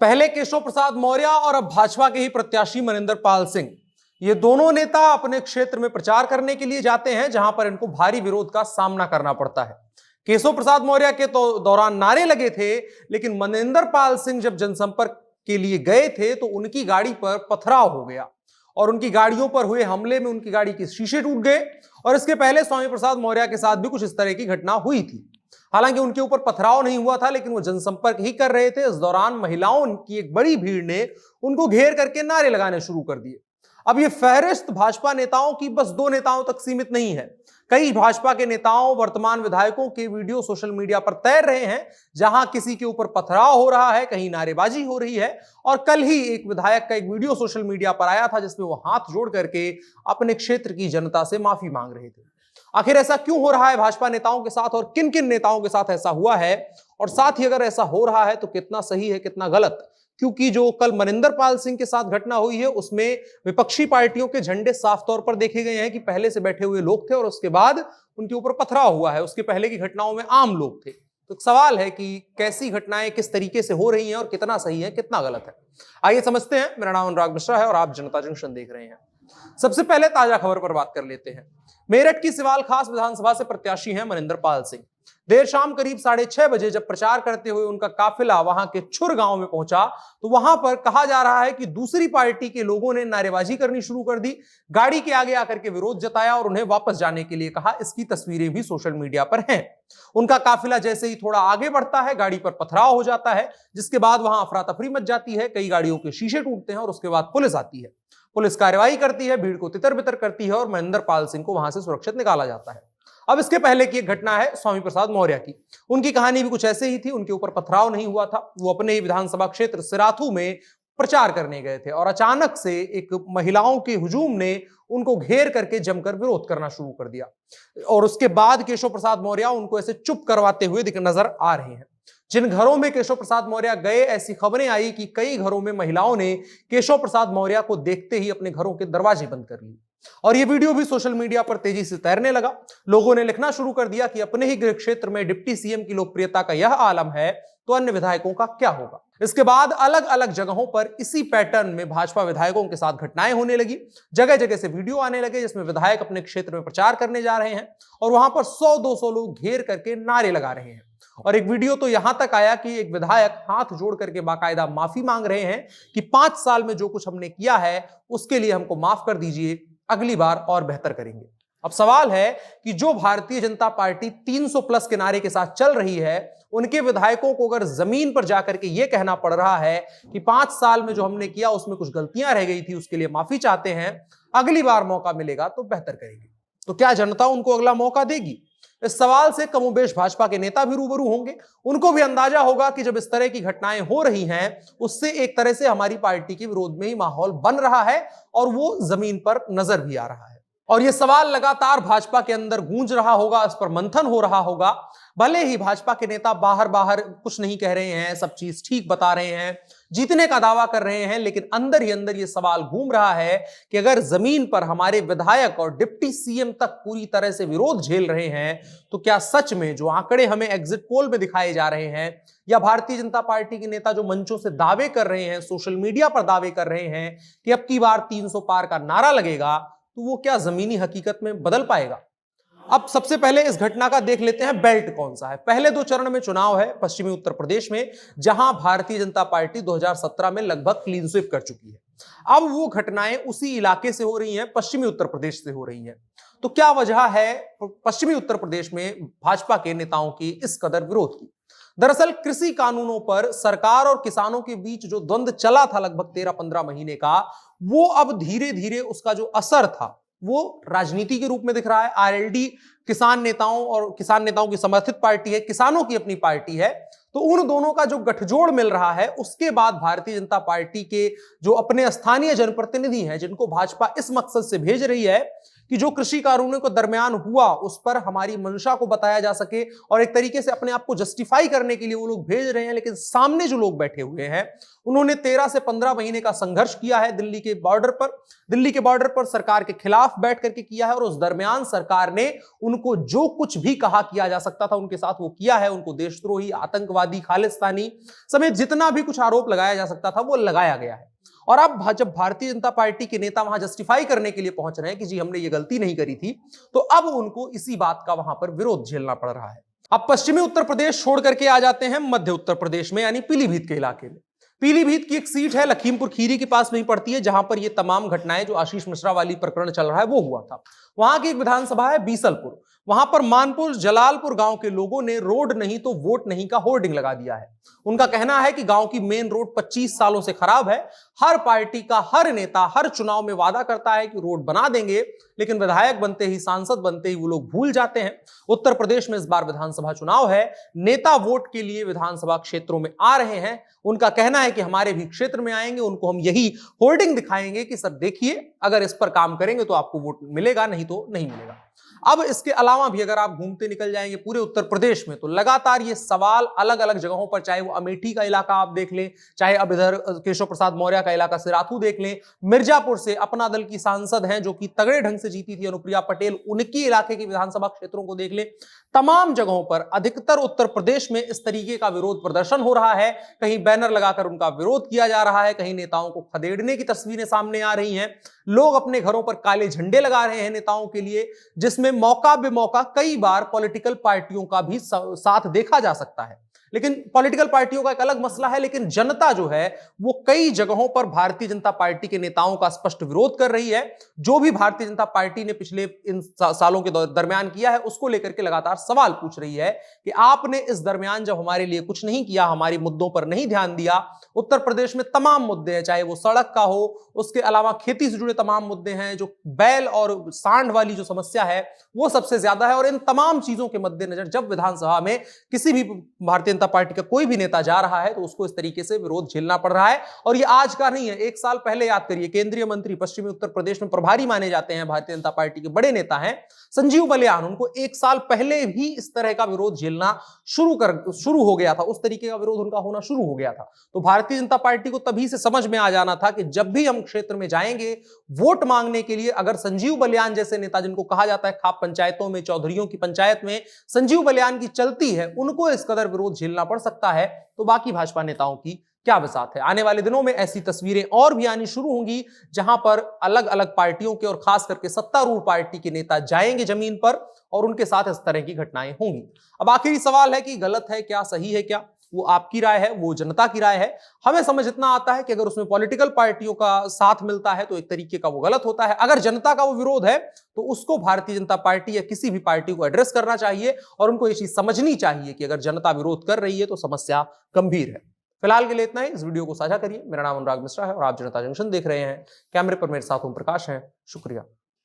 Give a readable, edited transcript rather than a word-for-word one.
पहले केशव प्रसाद मौर्य और अब भाजपा के ही प्रत्याशी मनिंदर पाल सिंह, ये दोनों नेता अपने क्षेत्र में प्रचार करने के लिए जाते हैं जहां पर इनको भारी विरोध का सामना करना पड़ता है। केशव प्रसाद मौर्य के तो दौरान नारे लगे थे, लेकिन मनिंदर पाल सिंह जब जनसंपर्क के लिए गए थे तो उनकी गाड़ी पर पथराव हो गया और उनकी गाड़ियों पर हुए हमले में उनकी गाड़ी के शीशे टूट गए। और इसके पहले स्वामी प्रसाद मौर्य के साथ भी कुछ इस तरह की घटना हुई थी। हालांकि उनके ऊपर पथराव नहीं हुआ था, लेकिन वो जनसंपर्क ही कर रहे थे। इस दौरान महिलाओं की एक बड़ी भीड़ ने उनको घेर करके नारे लगाने शुरू कर दिए। अब ये फहरिस्त भाजपा नेताओं की बस दो नेताओं तक सीमित नहीं है। कई भाजपा के नेताओं, वर्तमान विधायकों के वीडियो सोशल मीडिया पर तैर रहे हैं, जहां किसी के ऊपर पथराव हो रहा है, कहीं नारेबाजी हो रही है। और कल ही एक विधायक का एक वीडियो सोशल मीडिया पर आया था जिसमें वो हाथ जोड़ करके अपने क्षेत्र की जनता से माफी मांग रहे थे। आखिर ऐसा क्यों हो रहा है भाजपा नेताओं के साथ और किन किन नेताओं के साथ ऐसा हुआ है, और साथ ही अगर ऐसा हो रहा है तो कितना सही है कितना गलत? क्योंकि जो कल मनिंदर पाल सिंह के साथ घटना हुई है उसमें विपक्षी पार्टियों के झंडे साफ तौर पर देखे गए हैं कि पहले से बैठे हुए लोग थे और उसके बाद उनके ऊपर पथराव हुआ है। उसके पहले की घटनाओं में आम लोग थे। तो सवाल है कि कैसी घटनाएं किस तरीके से हो रही हैं और कितना सही है कितना गलत है। आइए समझते हैं। मेरा नाम अनुराग मिश्रा है और आप जनता जंक्शन देख रहे हैं। सबसे पहले ताजा खबर पर बात कर लेते हैं। मेरठ की सिवाल खास विधानसभा से प्रत्याशी हैं मनिंदर पाल सिंह। देर शाम करीब 6:30 बजे जब प्रचार करते हुए उनका काफिला वहां के छुर गांव में पहुंचा तो वहां पर कहा जा रहा है कि दूसरी पार्टी के लोगों ने नारेबाजी करनी शुरू कर दी, गाड़ी के आगे आकर के विरोध जताया और उन्हें वापस जाने के लिए कहा। इसकी तस्वीरें भी सोशल मीडिया पर हैं। उनका काफिला जैसे ही थोड़ा आगे बढ़ता है, गाड़ी पर पथराव हो जाता है, जिसके बाद वहां अफरा तफरी मच जाती है। कई गाड़ियों के शीशे टूटते हैं और उसके बाद पुलिस आती है। पुलिस कार्रवाई करती है, भीड़ को तितर बितर करती है और मनिंदर पाल सिंह को वहां से सुरक्षित निकाला जाता है। अब इसके पहले की एक घटना है स्वामी प्रसाद मौर्य की। उनकी कहानी भी कुछ ऐसे ही थी। उनके ऊपर पथराव नहीं हुआ था। वो अपने ही विधानसभा क्षेत्र सिराथू में प्रचार करने गए थे और अचानक से एक महिलाओं के हुजूम ने उनको घेर करके जमकर विरोध करना शुरू कर दिया और उसके बाद केशव प्रसाद मौर्य उनको ऐसे चुप करवाते हुए नजर आ रहे हैं। जिन घरों में केशव प्रसाद मौर्य गए, ऐसी खबरें आई कि कई घरों में महिलाओं ने केशव प्रसाद मौर्य को देखते ही अपने घरों के दरवाजे बंद कर लिए और यह वीडियो भी सोशल मीडिया पर तेजी से तैरने लगा। लोगों ने लिखना शुरू कर दिया कि अपने ही गृह क्षेत्र में डिप्टी सीएम की लोकप्रियता का यह आलम है तो अन्य विधायकों का क्या होगा। इसके बाद अलग अलग जगहों पर इसी पैटर्न में भाजपा विधायकों के साथ घटनाएं होने लगी। जगह जगह से वीडियो आने लगे जिसमें विधायक अपने क्षेत्र में प्रचार करने जा रहे हैं और वहां पर 100-200 लोग घेर करके नारे लगा रहे हैं। और एक वीडियो तो यहां तक आया कि एक विधायक हाथ जोड़ करके बाकायदा माफी मांग रहे हैं कि 5 साल में जो कुछ हमने किया है उसके लिए हमको माफ कर दीजिए, अगली बार और बेहतर करेंगे। अब सवाल है कि जो भारतीय जनता पार्टी 300 प्लस के नारे के साथ चल रही है, उनके विधायकों को अगर जमीन पर जाकर के यह कहना पड़ रहा है कि 5 साल में जो हमने किया उसमें कुछ गलतियां रह गई थी, उसके लिए माफी चाहते हैं, अगली बार मौका मिलेगा तो बेहतर करेंगे, तो क्या जनता उनको अगला मौका देगी? इस सवाल से कमोबेश भाजपा के नेता भी रूबरू होंगे। उनको भी अंदाजा होगा कि जब इस तरह की घटनाएं हो रही हैं उससे एक तरह से हमारी पार्टी के विरोध में ही माहौल बन रहा है और वो जमीन पर नजर भी आ रहा है। और यह सवाल लगातार भाजपा के अंदर गूंज रहा होगा, इस पर मंथन हो रहा होगा। भले ही भाजपा के नेता बाहर बाहर कुछ नहीं कह रहे हैं, सब चीज ठीक बता रहे हैं, जीतने का दावा कर रहे हैं, लेकिन अंदर ही अंदर यह सवाल घूम रहा है कि अगर जमीन पर हमारे विधायक और डिप्टी सीएम तक पूरी तरह से विरोध झेल रहे हैं तो क्या सच में जो आंकड़े हमें एग्जिट पोल में दिखाए जा रहे हैं या भारतीय जनता पार्टी के नेता जो मंचों से दावे कर रहे हैं, सोशल मीडिया पर दावे कर रहे हैं कि अब की बार 300 पार का नारा लगेगा, तो वो क्या जमीनी हकीकत में बदल पाएगा? अब सबसे पहले इस घटना का देख लेते हैं बेल्ट कौन सा है। पहले 2 चरण में चुनाव है पश्चिमी उत्तर प्रदेश में, जहां भारतीय जनता पार्टी 2017 में लगभग क्लीन स्वीप कर चुकी है। अब वो घटनाएं उसी इलाके से हो रही हैं, पश्चिमी उत्तर प्रदेश से हो रही हैं। तो क्या वजह है पश्चिमी उत्तर प्रदेश में भाजपा के नेताओं की इस कदर विरोध की? दरअसल कृषि कानूनों पर सरकार और किसानों के बीच जो द्वंद्व चला था लगभग 13-15 महीने का, वो अब धीरे धीरे उसका जो असर था वो राजनीति के रूप में दिख रहा है। आरएलडी किसान नेताओं और किसान नेताओं की समर्थित पार्टी है, किसानों की अपनी पार्टी है। तो उन दोनों का जो गठजोड़ मिल रहा है, उसके बाद भारतीय जनता पार्टी के जो अपने स्थानीय जनप्रतिनिधि हैं, जिनको भाजपा इस मकसद से भेज रही है कि जो कृषि कानूनों के दरमियान हुआ उस पर हमारी मंशा को बताया जा सके और एक तरीके से अपने आप को जस्टिफाई करने के लिए वो लोग भेज रहे हैं। लेकिन सामने जो लोग बैठे हुए हैं उन्होंने 13 से 15 महीने का संघर्ष किया है दिल्ली के बॉर्डर पर सरकार के खिलाफ बैठ करके किया है, और उस दरमियान सरकार ने उनको जो कुछ भी कहा किया जा सकता था उनके साथ वो किया है। उनको देशद्रोही, आतंकवादी, खालिस्तानी समेत जितना भी कुछ आरोप लगाया जा सकता था वो लगाया गया है। और अब जब भारतीय जनता पार्टी के नेता वहां जस्टिफाई करने के लिए पहुंच रहे हैं कि जी हमने ये गलती नहीं करी थी, तो अब उनको इसी बात का वहां पर विरोध झेलना पड़ रहा है। अब पश्चिमी उत्तर प्रदेश छोड़ करके आ जाते हैं मध्य उत्तर प्रदेश में, यानी पीलीभीत के इलाके में। पीलीभीत की एक सीट है लखीमपुर खीरी के पास में ही पड़ती है, जहां पर ये तमाम घटनाएं जो आशीष मिश्रा वाली प्रकरण चल रहा है वो हुआ था। वहां की एक विधानसभा है बीसलपुर। वहां पर मानपुर जलालपुर गांव के लोगों ने रोड नहीं तो वोट नहीं का होर्डिंग लगा दिया है। उनका कहना है कि गांव की मेन रोड 25 सालों से खराब है। हर पार्टी का हर नेता हर चुनाव में वादा करता है कि रोड बना देंगे, लेकिन विधायक बनते ही, सांसद बनते ही वो लोग भूल जाते हैं। उत्तर प्रदेश में इस बार विधानसभा चुनाव है, नेता वोट के लिए विधानसभा क्षेत्रों में आ रहे हैं। उनका कहना है कि हमारे भी क्षेत्र में आएंगे, उनको हम यही होर्डिंग दिखाएंगे कि सर देखिए, अगर इस पर काम करेंगे तो आपको वोट मिलेगा, नहीं तो नहीं मिलेगा। अब इसके अलावा भी अगर आप घूमते निकल जाएंगे पूरे उत्तर प्रदेश में, तो लगातार ये सवाल अलग अलग जगहों पर, चाहे वो अमेठी का इलाका आप देख लें, चाहे अब इधर केशव प्रसाद मौर्य का इलाका सिराथू देख लें, मिर्जापुर से अपना दल की सांसद हैं जो कि तगड़े ढंग से जीती थी अनुप्रिया पटेल, उनकी इलाके के विधानसभा क्षेत्रों को देख लें। तमाम जगहों पर अधिकतर उत्तर प्रदेश में इस तरीके का विरोध प्रदर्शन हो रहा है। कहीं बैनर लगाकर उनका विरोध किया जा रहा है, कहीं नेताओं को खदेड़ने की तस्वीरें सामने आ रही हैं। लोग अपने घरों पर काले झंडे लगा रहे हैं नेताओं के लिए, जिसमें मौका बेमौका कई बार पॉलिटिकल पार्टियों का भी साथ देखा जा सकता है। लेकिन पॉलिटिकल पार्टियों का एक अलग मसला है, लेकिन जनता जो है वो कई जगहों पर भारतीय जनता पार्टी के नेताओं का स्पष्ट विरोध कर रही है। जो भी भारतीय जनता पार्टी ने पिछले इन सालों के दरमियान किया है उसको लेकर के लगातार सवाल पूछ रही है कि आपने इस दरमियान जब हमारे लिए कुछ नहीं किया, हमारे मुद्दों पर नहीं ध्यान दिया। उत्तर प्रदेश में तमाम मुद्दे हैं, चाहे वो सड़क का हो, उसके अलावा खेती से जुड़े तमाम मुद्दे हैं, जो बैल और सांड वाली जो समस्या है वो सबसे ज्यादा है। और इन तमाम चीजों के मद्देनजर जब विधानसभा में किसी भी भारतीय जनता पार्टी का कोई भी नेता जा रहा है तो उसको इस तरीके से विरोध झेलना पड़ रहा है। और ये आज का नहीं है, एक साल पहले याद करिए, केंद्रीय मंत्री, पश्चिमी उत्तर प्रदेश में प्रभारी माने जाते हैं, भारतीय जनता पार्टी के बड़े नेता हैं संजीव बलियान, उनको एक साल पहले भी इस तरह का विरोध झेलना शुरू हो गया था, उस तरीके का विरोध उनका होना शुरू हो गया था। तो भारतीय जनता पार्टी को तभी से समझ में आ जाना था कि जब भी हम क्षेत्र में जाएंगे वोट मांगने के लिए, अगर संजीव बलियान जैसे नेता, जिनको कहा जाता है खाप पंचायतों में, चौधरियों की पंचायत में संजीव बलियान की चलती है, उनको इस कदर विरोध झेलना पड़ सकता है, तो बाकी भाजपा नेताओं की क्या बिसात है। आने वाले दिनों में ऐसी तस्वीरें और भी आनी शुरू होंगी, जहां पर अलग अलग पार्टियों के और खास करके सत्तारूढ़ पार्टी के नेता जाएंगे जमीन पर और उनके साथ इस तरह की घटनाएं होंगी। अब आखिरी सवाल है कि गलत है क्या, सही है क्या, वो आपकी राय है, वो जनता की राय है। हमें समझ इतना आता है कि अगर उसमें पॉलिटिकल पार्टियों का साथ मिलता है तो एक तरीके का वो गलत होता है। अगर जनता का वो विरोध है तो उसको भारतीय जनता पार्टी या किसी भी पार्टी को एड्रेस करना चाहिए और उनको ये चीज समझनी चाहिए कि अगर जनता विरोध कर रही है तो समस्या गंभीर है। फिलहाल के लिए इतना ही। इस वीडियो को साझा करिए। मेरा नाम अनुराग मिश्रा है और आप जनता जंक्शन देख रहे हैं। कैमरे पर मेरे साथ ओम प्रकाश हैं। शुक्रिया।